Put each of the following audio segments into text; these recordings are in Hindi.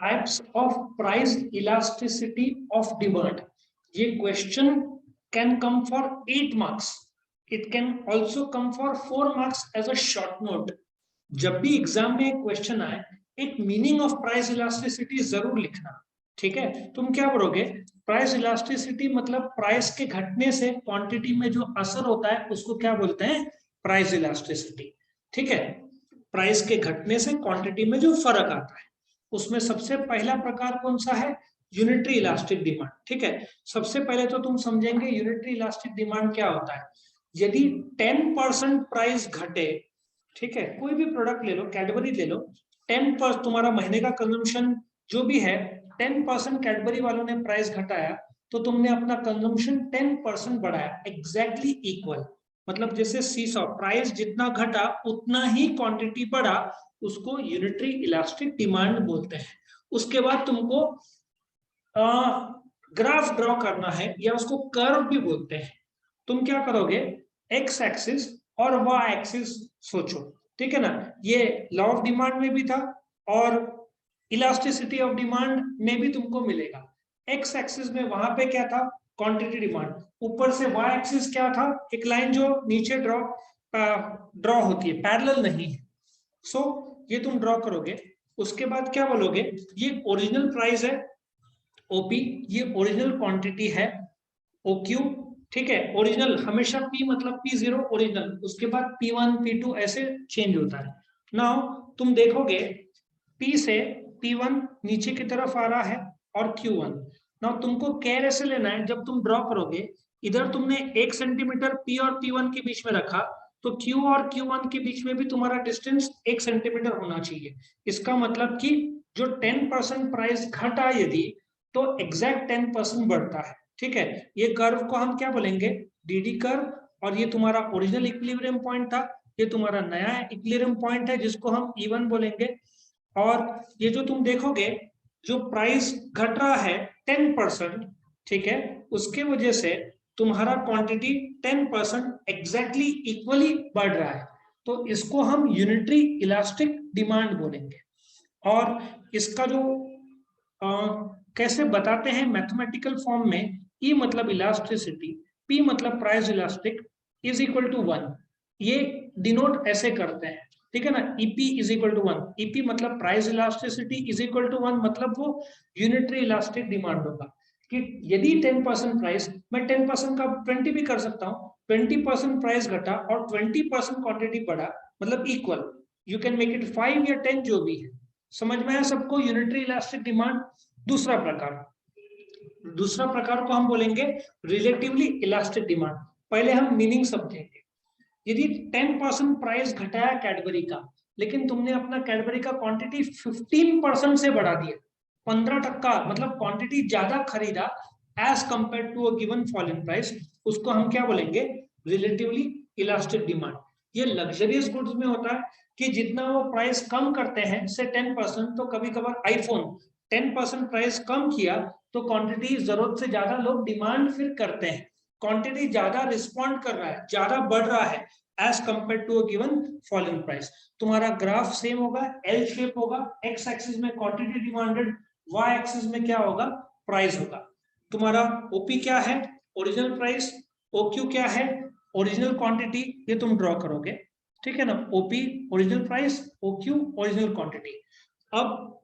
Types of price elasticity of demand. ये question can come for 8 marks. It can also come for 4 marks as a short note. जब भी एग्जाम में एक क्वेश्चन आए, एक मीनिंग ऑफ प्राइस इलास्टिसिटी जरूर लिखना। ठीक है, तुम क्या करोगे? प्राइस इलास्टिसिटी मतलब प्राइस के घटने से क्वांटिटी में जो असर होता है उसको क्या बोलते हैं? Price elasticity. ठीक है, प्राइस के घटने से क्वांटिटी में जो फर्क आता है उसमें सबसे पहला प्रकार कौन सा है? Unitary elastic demand. ठीक है, सबसे पहले तो तुम समझेंगे यूनिटरी इलास्टिक डिमांड क्या होता है। यदि 10% प्राइस घटे, ठीक है, कोई भी प्रोडक्ट ले लो, कैडबरी ले लो, 10% तुम्हारा महीने का कंजम्पशन जो भी है, 10% कैडबरी वालों ने प्राइस घटाया तो तुमने अपना कंजम्पशन 10% बढ़ाया, एग्जैक्टली इक्वल। मतलब जैसे सीसॉ, प्राइस जितना घटा उतना ही क्वांटिटी बढ़ा, उसको यूनिटरी इलास्टिक डिमांड बोलते हैं। उसके बाद तुमको ग्राफ ड्रॉ करना है या उसको कर्व भी बोलते हैं। तुम क्या करोगे? एक्स एक्सिस और वाई एक्सिस सोचो। ठीक है ना, ये लॉ ऑफ डिमांड में भी था और इलास्टिसिटी ऑफ डिमांड में भी तुमको मिलेगा। एक्स एक्सिस में वहां पे क्या था? Quantity demand. ऊपर से वाई एक्सिस क्या था? एक लाइन जो नीचे ड्रॉ होती है, पैरेलल नहीं है। सो ये तुम ड्रॉ करोगे। उसके बाद क्या बोलोगे? ये ओरिजिनल प्राइस है ओपी, ये ओरिजिनल क्वांटिटी है ओक्यू। ठीक है, ओरिजिनल हमेशा पी मतलब P0 ओरिजिनल, उसके बाद P1 P2 ऐसे चेंज होता है। नाउ तुम देखोगे P से P1 नीचे की तरफ आ रहा है और Q1। नाउ तुमको केयर ऐसे लेना है, जब तुम ड्रॉ करोगे इधर तुमने 1 सेंटीमीटर P और P1 के बीच में रखा, तो Q और Q1 के बीच में भी तुम्हारा डिस्टेंस 1 सेंटीमीटर होना चाहिए। इसका मतलब कि जो 10% प्राइस घटा यदि, तो एग्जैक्ट 10% बढ़ता है। ठीक है, ये कर्व को हम क्या बोलेंगे? DD curve. और ये तुम्हारा ओरिजिनल इक्विलिब्रियम पॉइंट था, ये तुम्हारा नया इक्विलिब्रियम पॉइंट है जिसको हम E1 बोलेंगे। और ये जो तुम देखोगे, जो प्राइस घट रहा है 10%, ठीक है, उसके वजह से तुम्हारा क्वांटिटी 10% एग्जैक्टली इक्वली बढ़ रहा है, तो इसको हम यूनिटरी इलास्टिक डिमांड बोलेंगे। और इसका जो कैसे बताते हैं मैथमेटिकल फॉर्म में, E मतलब इलास्टिसिटी, P मतलब price elastic, is equal to 1। ये डिनोट ऐसे करते हैं। ठीक है ना, EP is equal to 1। EP मतलब price elasticity is equal to 1, मतलब वो यूनिटरी इलास्टिक डिमांड होगा। कि यदि 10% प्राइस, मैं 10% का 20 भी कर सकता हूँ, 20% प्राइस घटा और 20% क्वांटिटी बढ़ा, मतलब equal. You can make it 5 या 10, जो भी है। समझ में है सबको यूनिटरी इलास्टिक डिमांड? दूसरा प्रकार को हम बोलेंगे रिलेटिवली इलास्टिक डिमांड। पहले हम मीनिंग समझेंगे। यदि 10% प्राइस घटाया कैडबरी का, लेकिन तुमने अपना कैडबरी का क्वांटिटी 15% से बढ़ा दिया, 15% मतलब क्वांटिटी ज्यादा खरीदा as compare to a given fall in price, उसको हम क्या बोलेंगे? Relatively elastic demand. ये लग्जरियस गुड्स में होता है कि जितना वो प्राइस कम करते हैं से 10%, तो कभी कभार आईफोन 10% प्राइस कम किया तो क्वांटिटी जरूरत से ज्यादा लोग डिमांड फिर करते हैं, क्वांटिटी ज्यादा रिस्पॉन्ड कर रहा है, ज्यादा बढ़ रहा है as compare to a given fall in price. तुम्हारा ग्राफ सेम होगा, एल शेप होगा, एक्स एक्सिस में क्वांटिटी डिमांडेड, वाई एक्सिस में क्या होगा? प्राइस होगा। तुम्हारा ओपी क्या है? Original price. ओक्यू क्या है? Original quantity. ये तुम ड्रॉ करोगे। ठीक है ना, OP original price, OQ original quantity. अब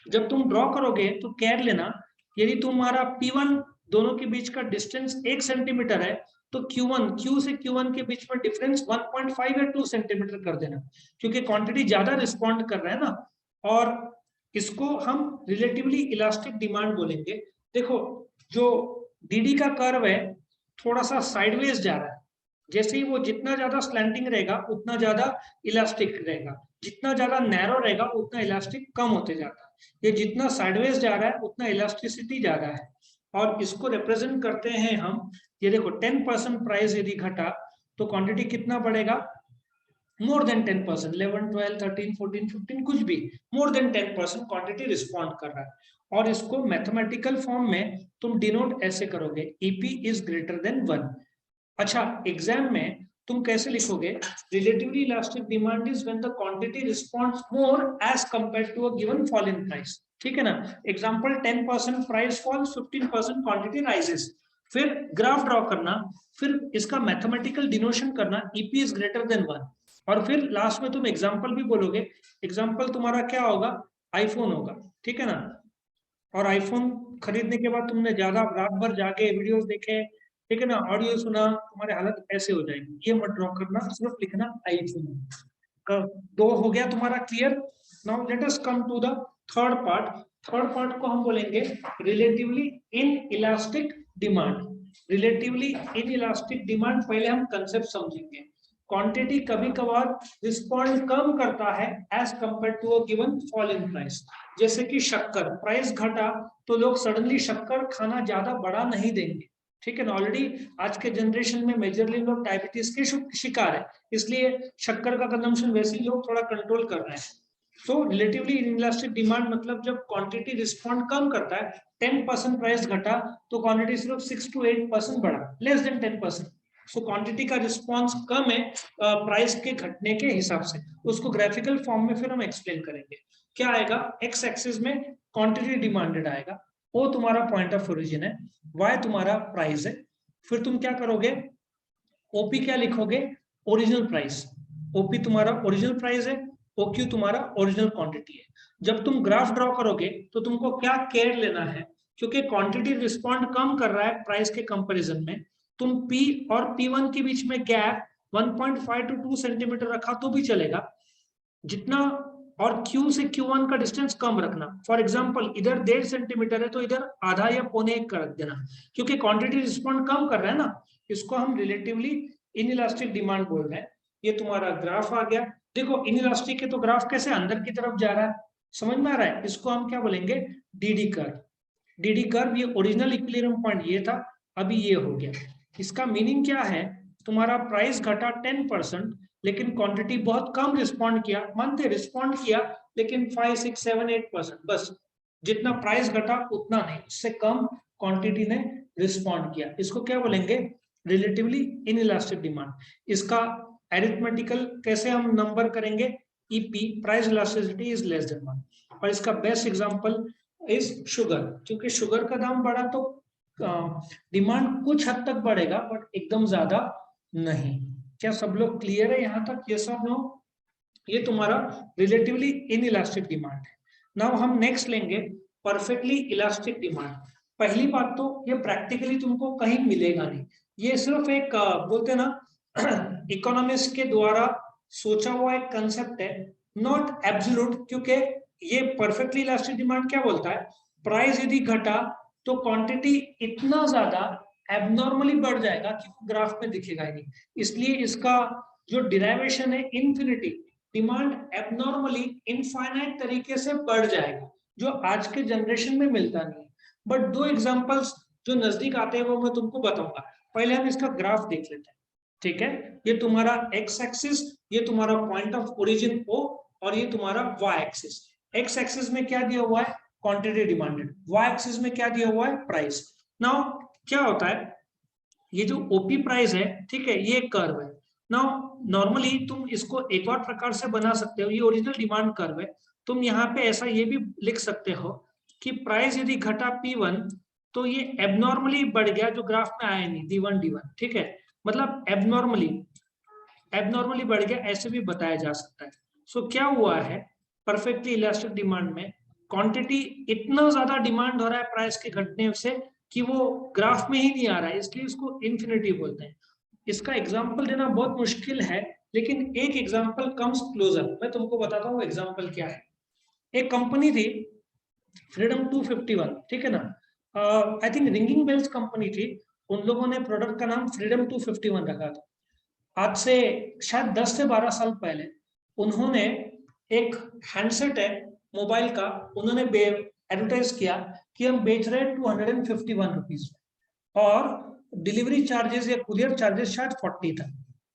जब तुम ड्रॉ करोगे तो केयर लेना, यदि तुम्हारा P1 दोनों के बीच का डिस्टेंस 1 सेंटीमीटर है, तो Q से Q1 के बीच में डिफरेंस 1.5 या 2 सेंटीमीटर कर देना, क्योंकि क्वांटिटी ज्यादा रिस्पॉन्ड कर रहा है ना। और इसको हम रिलेटिवली इलास्टिक डिमांड बोलेंगे। देखो, जो डीडी का कर्व है थोड़ा सा साइडवेज जा रहा है, जैसे ही वो जितना ज्यादा स्लैंटिंग रहेगा उतना ज्यादा इलास्टिक रहेगा, जितना ज्यादा नैरो रहेगा उतना इलास्टिक कम होते जाता है। ये जितना साइडवेज जा रहा है उतना इलास्टिसिटी ज्यादा है, और इसको रिप्रेजेंट करते हैं हम। ये देखो 10% प्राइस यदि घटा तो क्वांटिटी कितना बढ़ेगा? मोर देन 10%, 11 12 13 14 15 कुछ भी, मोर देन 10% क्वांटिटी रिस्पॉन्ड कर रहा है। और इसको मैथमेटिकल फॉर्म में तुम डिनोट ऐसे करोगे, EP इज ग्रेटर देन 1। अच्छा, एग्जाम में तुम कैसे लिखोगे, relatively elastic demand is when the quantity responds more as compared to a given fall in price, ठीक है ना। Example 10% price falls, 15% quantity rises. फिर ग्राफ ड्रॉ करना, फिर इसका मैथमेटिकल डिनोशन करना, ईपी इज ग्रेटर देन 1, और फिर लास्ट में तुम एग्जांपल भी बोलोगे। एग्जांपल तुम्हारा क्या होगा, आईफोन होगा, ठीक है ना। और आईफोन खरीदने के बाद तुमने ज्यादा रात भर जाके वीडियोस देखे, ठीक है ना, ऑडियो सुना, तुम्हारी हालत ऐसे हो जाएगी। ये मत ड्रॉ करना, सिर्फ लिखना आईफोन। दो हो गया तुम्हारा clear. Now let us come to the third part. Third part को हम बोलेंगे relatively inelastic demand. Relatively inelastic demand, पहले हम कंसेप्ट समझेंगे। क्वांटिटी कभी कभार रिस्पॉन्ड कम करता है as compare to a given fall in price. जैसे कि शक्कर प्राइस घटा तो लोग सडनली शक्कर खाना ज्यादा बढ़ा नहीं देंगे, ठीक है ना। ऑलरेडी आज के जनरेशन में मेजरली लोग डायबिटीज के शिकार है, इसलिए शक्कर का कंजम्पशन वैसे ही लोग थोड़ा कंट्रोल कर रहे हैं। सो रिलेटिवली इनइलास्टिक डिमांड मतलब जब क्वांटिटी रिस्पॉन्ड कम करता है, 10% प्राइस घटा तो क्वांटिटी सिर्फ 6 to 8% बढ़ा, लेस देन 10%। सो क्वांटिटी का रिस्पॉन्स कम है प्राइस के घटने के हिसाब से। उसको ग्राफिकल फॉर्म में फिर हम एक्सप्लेन करेंगे। क्या आएगा, एक्स एक्सिस में क्वांटिटी डिमांडेड आएगा, वो तुम्हारा पॉइंट ऑफ ओरिजिन है, वाई तुम्हारा प्राइस है। फिर तुम क्या करोगे, ओपी क्या लिखोगे, ओरिजिनल प्राइस। ओपी तुम्हारा ओरिजिनल प्राइस है, ओक्यू तुम्हारा ओरिजिनल क्वांटिटी है। जब तुम ग्राफ ड्रॉ करोगे तो तुमको क्या केयर लेना है, क्योंकि क्वांटिटी रिस्पॉन्ड कम कर रहा है प्राइस के कंपैरिजन में, तुम पी और P1 के बीच में गैप 1.5 to 2 सेंटीमीटर रखा तो भी चलेगा, जितना, और Q से Q1 का डिस्टेंस कम रखना। फॉर एग्जांपल इधर 1.5 सेंटीमीटर है तो इधर आधा या पौने 1 कर देना, क्योंकि क्वांटिटी रिस्पॉन्ड कम कर रहा है ना। इसको हम रिलेटिवली इनइलास्टिक डिमांड बोल रहे हैं। ये तुम्हारा ग्राफ आ गया। देखो इनइलास्टिक है तो ग्राफ कैसे अंदर की तरफ जा रहा है, समझ में आ रहा है। इसको हम क्या बोलेंगे, डीडी कर्व। डीडी कर्व, ये ओरिजिनल इक्विलिब्रियम पॉइंट ये था, अभी ये हो गया। इसका मीनिंग क्या है, तुम्हारा प्राइस घटा 10%, लेकिन क्वांटिटी बहुत कम रिस्पॉन्ड किया, मानते रिस्पॉन्ड किया लेकिन 5, 6, 7, 8%, बस जितना प्राइस घटा उतना नहीं, उससे कम क्वांटिटी ने रिस्पॉन्ड किया। इसको क्या बोलेंगे, रिलेटिवली इनइलास्टिक डिमांड। इसका एरिथमेटिकल कैसे हम नंबर करेंगे, EP price elasticity is less than 1। और इसका बेस्ट एग्जांपल इज शुगर, क्योंकि शुगर का दाम बढ़ा तो डिमांड कुछ हद तक बढ़ेगा बट एकदम ज्यादा नहीं। क्या सब लोग क्लियर है यहाँ तक, ये सब नो। ये तुम्हारा रिलेटिवली इनइलास्टिक डिमांड है। नाउ हम नेक्स्ट लेंगे परफेक्टली इलास्टिक डिमांड। पहली बात तो ये प्रैक्टिकली तुमको कहीं मिलेगा नहीं, ये सिर्फ एक बोलते ना इकोनॉमिस्ट के द्वारा सोचा हुआ एक कंसेप्ट है, नॉट एब्सोल्यूट। क्योंकि ये परफेक्टली इलास्टिक डिमांड क्या बोलता है, प्राइस यदि घटा तो क्वांटिटी इतना ज्यादा एबनॉर्मली बढ़ जाएगा कि वो ग्राफ में दिखेगा ही नहीं। इसलिए इसका जो डिराइवेशन है इन्फिनिटी, डिमांड एबनॉर्मली इनफाइनाइट तरीके से बढ़ जाएगा, जो आज के जनरेशन में मिलता नहीं है। बट दो एग्जांपल्स जो नजदीक आते हैं वो मैं तुमको बताऊंगा। पहले हम इसका ग्राफ देख लेते हैं, ठीक है। ये तुम्हारा एक्स एक्सिस, ये तुम्हारा पॉइंट ऑफ ओरिजिन ओ, और ये तुम्हारा वाई एक्सिस। एक्स एक्सिस में क्या दिया हुआ है, क्वांटिटी डिमांडेड, वाई एक्सिस में क्या दिया हुआ है, प्राइस। नाउ क्या होता है, ये जो ओपी प्राइस है, ठीक है, ये कर्व है। नाउ नॉर्मली तुम इसको एक और प्रकार से बना सकते हो, ये ओरिजिनल डिमांड कर्व है। तुम यहाँ पे ऐसा ये भी लिख सकते हो कि प्राइस यदि घटा P1 तो ये एबनॉर्मली बढ़ गया, जो ग्राफ में आया नहीं, D1 D1, ठीक है, मतलब एबनॉर्मली बढ़ गया, ऐसे भी बताया जा सकता है। सो क्या हुआ है, परफेक्टली इलास्टिक डिमांड में क्वांटिटी इतना ज्यादा डिमांड हो रहा है प्राइस के घटने से कि वो ग्राफ में ही नहीं आ रहा है, इसलिए इसको इन्फिनिटी बोलते हैं। इसका एग्जाम्पल देना बहुत मुश्किल है, लेकिन एक एग्जाम्पल कम्स क्लोजर। मैं तुमको बताता हूँ एग्जाम्पल क्या है। एक कंपनी थी फ्रीडम 251, ठीक है ना, I think Ringing Bells company थी। उन लोगों ने प्रोडक्ट का नाम फ्रीडम 251 रखा था। आज से शायद 10 से 12 साल पहले उन्होंने एक हैंडसेट है मोबाइल का, उन्होंने एडवर्टाइज किया कि हम बेच रहे हैं 251 रुपीज में, और डिलीवरी चार्जेस या कुरियर चार्जेस शायद 40 था।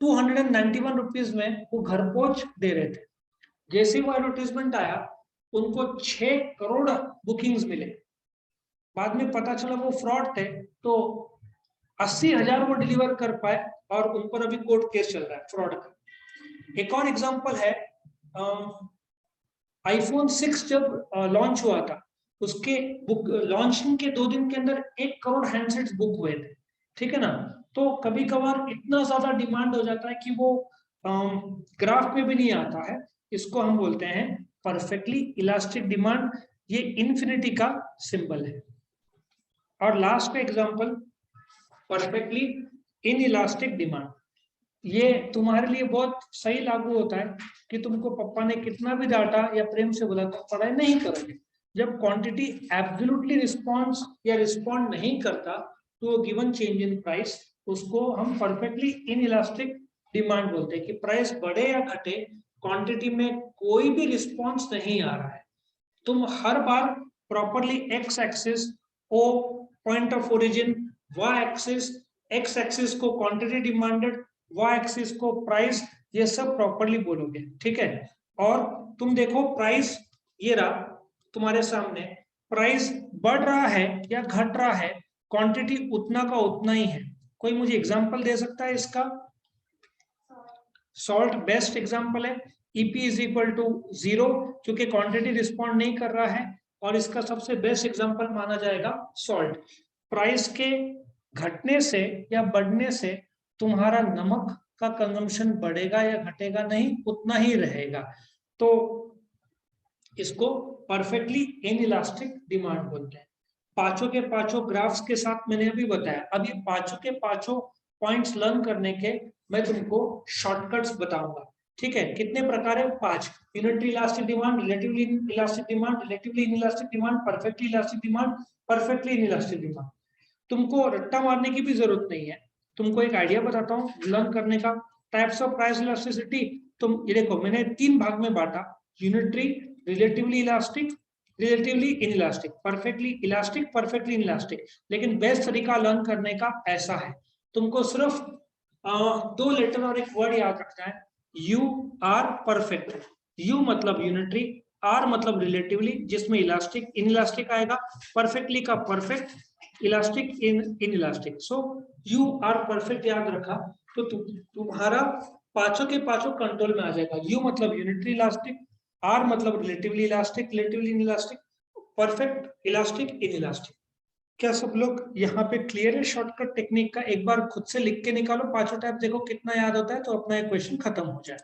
291 रुपीज में वो घर पहुंच दे रहे थे। जैसे वो एडवर्टाइजमेंट आया उनको 6 करोड़ बुकिंग्स मिले। बाद में पता चला वो फ्रॉड थे, तो 80,000 वो डिलीवर कर पाए और उन पर अभी कोर्ट केस चल रहा है फ्रॉड का। एक और एग्जांपल है, आईफोन 6 जब लॉन्च हुआ था, उसके बुक लॉन्चिंग के 2 दिन के अंदर 1 करोड़ हैंडसेट्स बुक हुए थे, ठीक है ना। तो कभी कभार इतना ज्यादा डिमांड हो जाता है कि वो ग्राफ में भी नहीं आता है। इसको हम बोलते हैं परफेक्टली इलास्टिक डिमांड, ये इन्फिनिटी का सिंबल है। और लास्ट का example perfectly in elastic demand, ये तुम्हारे लिए बहुत सही लागू होता है कि तुमको पापा ने कितना भी डांटा या प्रेम से बोला तो पढ़ाई नहीं करोगे। जब क्वांटिटी एब्सोल्युटली रिस्पॉन्स या रिस्पॉन्ड नहीं करता तो गिवन चेंज इन प्राइस, उसको हम परफेक्टली इन इलास्टिक डिमांड बोलते हैं कि प्राइस बढ़े या घटे, क्वांटिटी में कोई भी रिस्पॉन्स नहीं आ रहा है। तुम हर बार properly x axis O point of origin, y axis, x axis को क्वांटिटी डिमांडेड, वाई एक्सिस को प्राइस, ये सब प्रॉपरली बोलोगे, ठीक है। और तुम देखो प्राइस ये रहा तुम्हारे सामने, प्राइस बढ़ रहा है या घट रहा है, क्वांटिटी उतना का उतना ही है। कोई मुझे एग्जांपल दे सकता है इसका? सॉल्ट बेस्ट एग्जांपल है। ईपी इज इक्वल टू 0 क्योंकि क्वांटिटी रिस्पॉन्ड नहीं कर रहा है, और इसका सबसे बेस्ट एग्जांपल माना जाएगा सॉल्ट। प्राइस के घटने से या बढ़ने से तुम्हारा नमक का कंजम्पशन बढ़ेगा या घटेगा? नहीं, उतना ही रहेगा। तो इसको परफेक्टली इनइलास्टिक डिमांड बोलते हैं। पांचों के पांचों ग्राफ्स के साथ मैंने अभी बताया। अब ये पांचों के पांचों पॉइंट्स लर्न करने के मैं तुमको शॉर्टकट्स बताऊंगा, ठीक है। कितने प्रकार है? 5। Unitary elastic demand, relatively elastic demand, relatively inelastic demand, perfectly elastic demand, perfectly inelastic demand. तुमको रट्टा मारने की भी जरूरत नहीं है, तुमको एक आइडिया बताता हूँ लर्न करने का। टाइप्स ऑफ प्राइस इलास्टिसिटी, तुम ये देखो मैंने 3 भाग में बांटा, unitary, relatively elastic, relatively inelastic, perfectly elastic, perfectly inelastic. लेकिन बेस्ट तरीका लर्न करने का ऐसा है, तुमको सिर्फ 2 लेटर और एक वर्ड याद रखना है, यू आर परफेक्ट। यू मतलब यूनिटरी, आर मतलब रिलेटिवली जिसमें इलास्टिक इनइलास्टिक आएगा, परफेक्टली का perfect, elastic inelastic. So U R perfect याद रखा तो तुम्हारा पांचों के पांचों कंट्रोल में आ जाएगा। यू मतलब यूनिटरी इलास्टिक, आर मतलब relatively elastic, relatively inelastic, perfect elastic inelastic. क्या सब लोग यहाँ पे क्लियर है शॉर्टकट टेक्निक का? एक बार खुद से लिख के निकालो पांचों टाइप, देखो कितना याद होता है, तो अपना क्वेश्चन खत्म हो जाए।